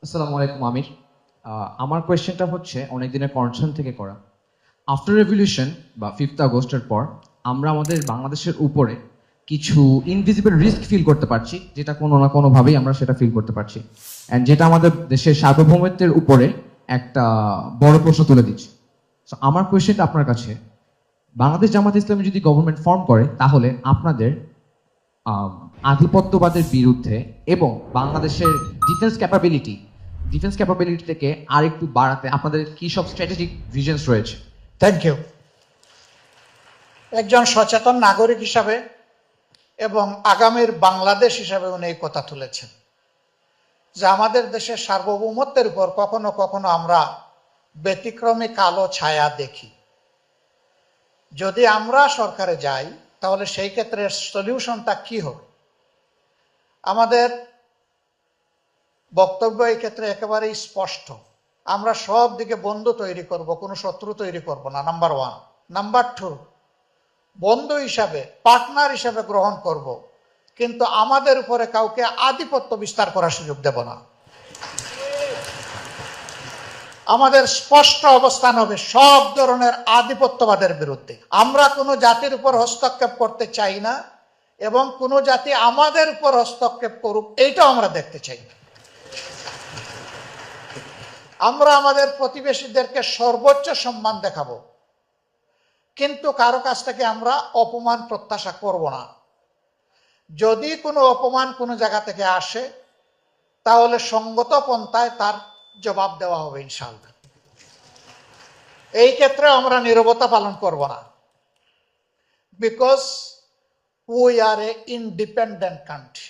আসসালামু আলাইকুম আমির। আমার কোয়েশ্চেনটা হচ্ছে অনেক দিনের কনসার্ন থেকে করা। আফটার রেভলিউশন বা 5th আগস্টের পর আমরা আমাদের বাংলাদেশের উপরে কিছু ইনভিজিবল রিস্ক ফিল করতে পারছি, যেটা কোনো না কোনোভাবেই আমরা সেটা ফিল করতে পারছি, অ্যান্ড যেটা আমাদের দেশের সার্বভৌমত্বের উপরে একটা বড় প্রশ্ন তুলে দিচ্ছে। সো আমার কোয়েশ্চেনটা আপনার কাছে, বাংলাদেশ জামাত ইসলামী যদি গভর্নমেন্ট ফর্ম করে তাহলে আপনাদের আম, আধিপত্যবাদের বিরুদ্ধে এবং বাংলাদেশের ডিফেন্স ক্যাপাবিলিটিকে আর একটু বাড়াতে আপনাদের কি সব স্ট্র্যাটেজিক ভিশনস রয়েছে? Thank you. একজন সচেতন নাগরিক হিসাবে এবং আগামীর বাংলাদেশ হিসাবে উনি এই কথা তুলেছেন যে আমাদের দেশের সার্বভৌমত্বের উপর কখনো কখনো আমরা ব্যতিক্রমী কালো ছায়া দেখি। যদি আমরা সরকারে যাই তাহলে সেই ক্ষেত্রে সলিউশনটা কি হবে? আমাদের বক্তব্য এই ক্ষেত্রে একেবারেই স্পষ্ট। আমরা সব দিকে বন্ধু তৈরি করব, কোনো শত্রু তৈরি করব না, নাম্বার 1। নাম্বার 2, বন্ধু হিসাবে, পার্টনার হিসাবে গ্রহণ করব, কিন্তু আমাদের উপরে কাউকে আধিপত্য বিস্তার করার সুযোগ দেব না। আমাদের স্পষ্ট অবস্থান হবে সব ধরনের আধিপত্যবাদের বিরুদ্ধে। আমরা কোনো জাতির উপর হস্তক্ষেপ করতে চাই না এবং কোনো জাতি আমাদের উপর হস্তক্ষেপ করুক এইটাও আমরা দেখতে চাই না। আমরা আমাদের প্রতিবেশীদেরকে সর্বোচ্চ সম্মান দেখাবো, কিন্তু কারো কাছ থেকে আমরা অপমান প্রত্যাশা করব না। যদি কোনো অপমান কোনো জায়গা থেকে আসে তাহলে সঙ্গত পন্থায় তার জবাব দেওয়া হবে ইনশাআল্লাহ। এই ক্ষেত্রে আমরা নীরবতা পালন করব না, because we are A independent country.